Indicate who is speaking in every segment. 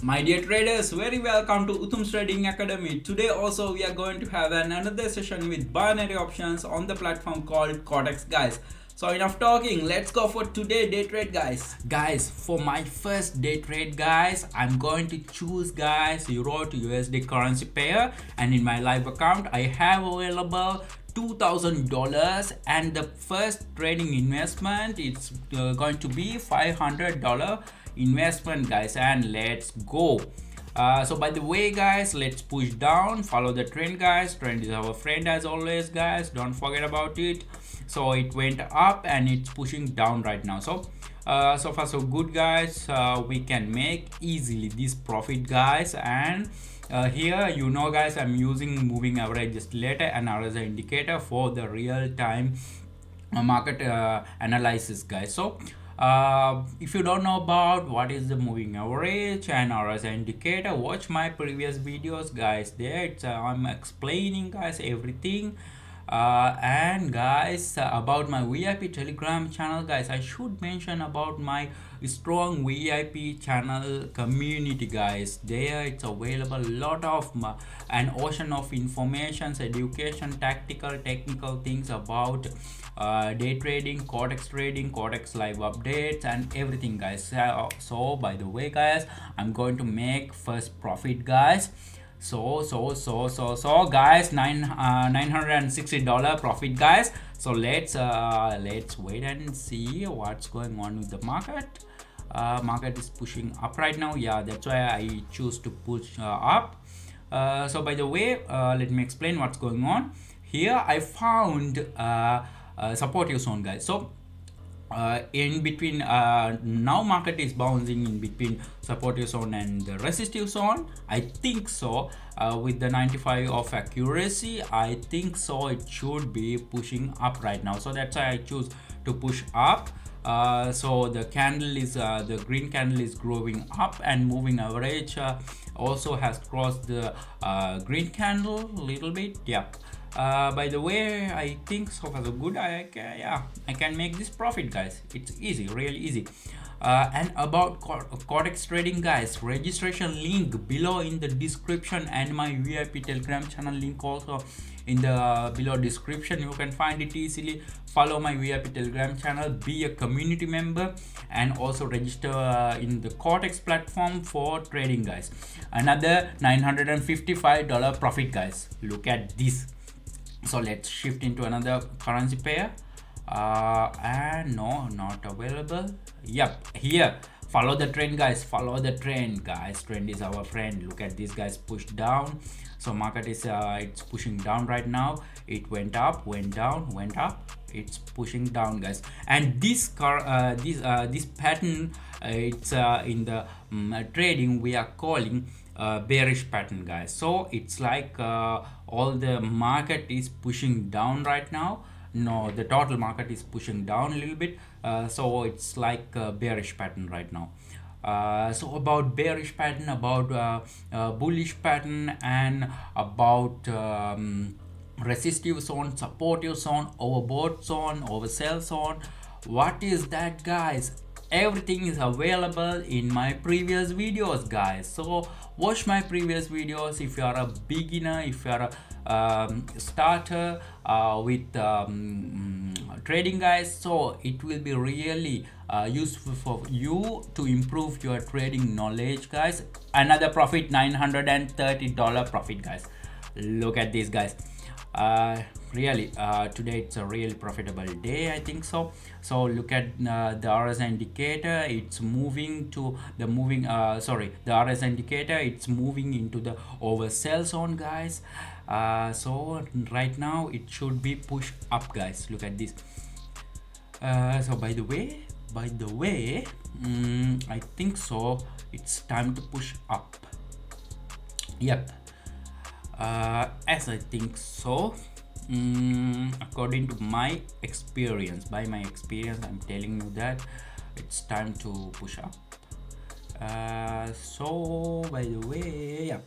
Speaker 1: My dear traders, very welcome to Utham's Trading Academy. Today also we are going to have another session with binary options on the platform called Codex, guys. So enough talking, let's go for today day trade, guys. Guys, for my first day trade, guys, I'm going to choose, guys, Euro to USD currency pair, and in my live account I have available $2,000, and the first trading investment it's going to be $500 investment, guys, and let's go. So by the way, guys, let's push down, follow the trend, guys. Trend is our friend as always, guys, don't forget about it. So it went up and it's pushing down right now. So so far so good, guys. We can make easily this profit, guys. And here, you know, guys, I'm using moving average oscillator and RSI indicator for the real-time market analysis, guys. So if you don't know about what is the moving average and RSI indicator, watch my previous videos, guys. There it's I'm explaining, guys, everything. And guys, about my VIP Telegram channel, guys, I should mention about my strong VIP channel community, guys. There it's available a lot of an ocean of information, education, technical things about day trading, Codex live updates, and everything, guys. So by the way, guys, I'm going to make first profit, guys. So guys, $960 profit, guys. So let's wait and see what's going on with the market. Market is pushing up right now. Yeah, that's why I choose to push up. So by the way, let me explain what's going on here. I found supportive zone, guys. So in between, now market is bouncing in between supportive zone and the resistive zone, I think so. With the 95 of accuracy, I think so it should be pushing up right now. So that's why I choose to push up. So the candle is the green candle is growing up, and moving average also has crossed the green candle a little bit. Yeah. By the way, I think so far so good. I can make this profit, guys. It's easy, really easy. And about Codex trading, guys, registration link below in the description, and my VIP Telegram channel link also in the below description. You can find it easily. Follow my VIP Telegram channel, be a community member, and also register in the Codex platform for trading, guys. Another $955 profit, guys. Look at this. So let's shift into another currency pair. And no, not available. Yep, here, follow the trend, guys. Follow the trend, guys. Trend is our friend. Look at this, guys. Push down. So market is it's pushing down right now. It went up, went down, went up. It's pushing down, guys. And this pattern, it's in the trading we are calling bearish pattern, guys. So it's like all the market is pushing down right now. No, the total market is pushing down a little bit. So it's like a bearish pattern right now. So about bearish pattern, about bullish pattern, and about resistive zone, supportive zone, overbought zone, oversell zone. What is that, guys? Everything is available in my previous videos, guys. So watch my previous videos if you are a beginner, if you are a starter with trading, guys. So it will be really useful for you to improve your trading knowledge, guys. Another profit, $930 profit, guys. Look at this, guys. Really today it's a really profitable day, I think so. So look at the RSI indicator. It's moving to the moving the RSI indicator, it's moving into the oversell zone, guys. So right now it should be pushed up, guys. Look at this. So by the way, I think so it's time to push up. Yep. As I think so, according to my experience, by my experience, I'm telling you that it's time to push up. So by the way, yeah.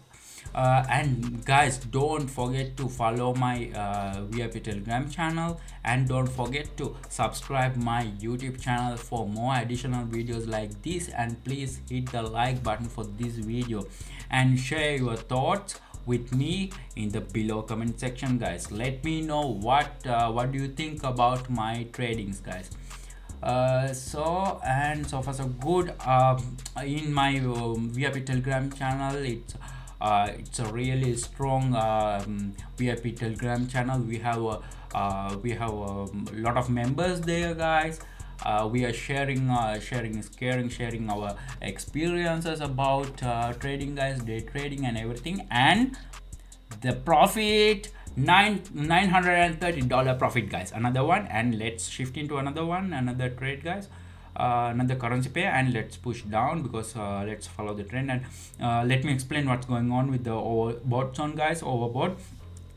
Speaker 1: And guys, don't forget to follow my VIP Telegram channel, and don't forget to subscribe my YouTube channel for more additional videos like this, and please hit the like button for this video and share your thoughts with me in the below comment section, guys. Let me know what do you think about my tradings, guys. So far so good. In my VIP Telegram channel, it's a really strong VIP Telegram channel. We have a lot of members there, guys. We are sharing is caring, sharing our experiences about trading, guys, day trading and everything. And the profit, $930 profit, guys. Another one, and let's shift into another trade, guys. Another currency pair, and let's push down because let's follow the trend. And let me explain what's going on with the overbought zone, guys. Overbought,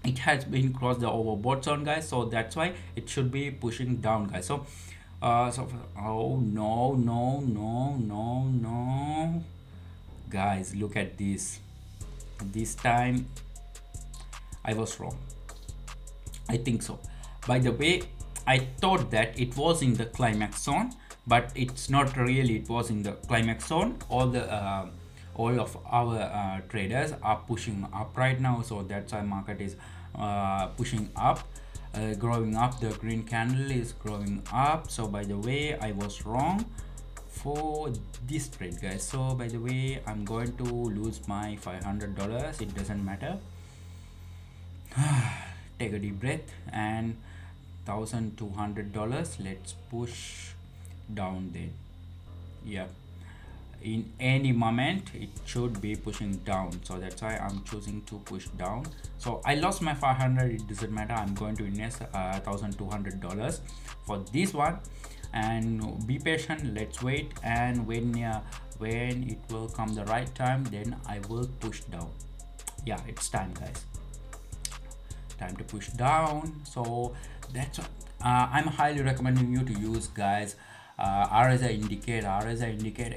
Speaker 1: it has been crossed the overbought zone, guys, so that's why it should be pushing down, guys. So oh no, guys, look at this. This time I was wrong, I think so. By the way, I thought that it was in the climax zone, but it's not really. It was in the climax zone. All of our traders are pushing up right now, so that's why market is pushing up, growing up. The green candle is growing up. So by the way, I was wrong for this trade, guys. So by the way, I'm going to lose my $500. It doesn't matter. Take a deep breath. And $1,200, let's push down then. Yeah, in any moment it should be pushing down, so that's why I'm choosing to push down. So I lost my 500, it doesn't matter. I'm going to invest $1,200 for this one, and be patient. Let's wait, and when it will come the right time, then I will push down. Yeah, it's time, guys, time to push down. So that's what I'm highly recommending you to use, guys. RSI indicator,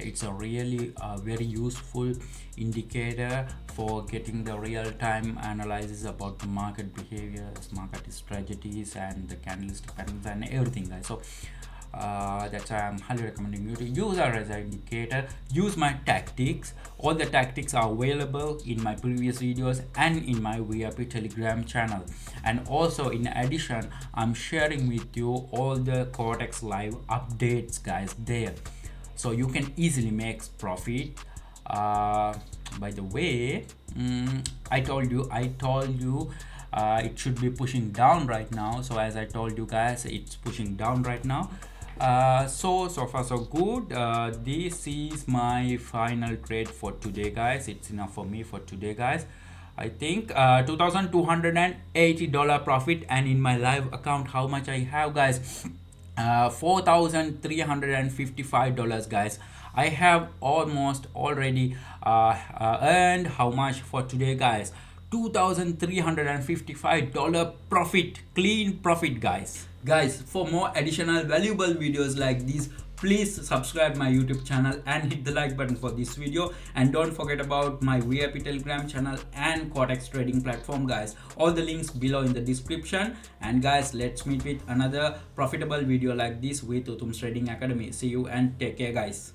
Speaker 1: it's a really very useful indicator for getting the real-time analysis about the market behaviors, market strategies, and the candlestick patterns and everything, guys. So that's why I'm highly recommending you to use RSI indicator. Use my tactics. All the tactics are available in my previous videos and in my VIP Telegram channel. And also, in addition, I'm sharing with you all the Cortex live updates, guys, there, so you can easily make profit. By the way, I told you it should be pushing down right now. So as I told you, guys, it's pushing down right now. So far so good. This is my final trade for today, guys. It's enough for me for today, guys. I think $2,280 profit. And in my live account, how much I have, guys? $4,355, guys. I have almost already earned how much for today, guys? $2,355 profit, clean profit, guys. For more additional valuable videos like these, please subscribe my YouTube channel and hit the like button for this video. And don't forget about my VIP Telegram channel and Cortex trading platform, guys. All the links below in the description. And guys, let's meet with another profitable video like this with Utums Trading Academy. See you and take care, guys.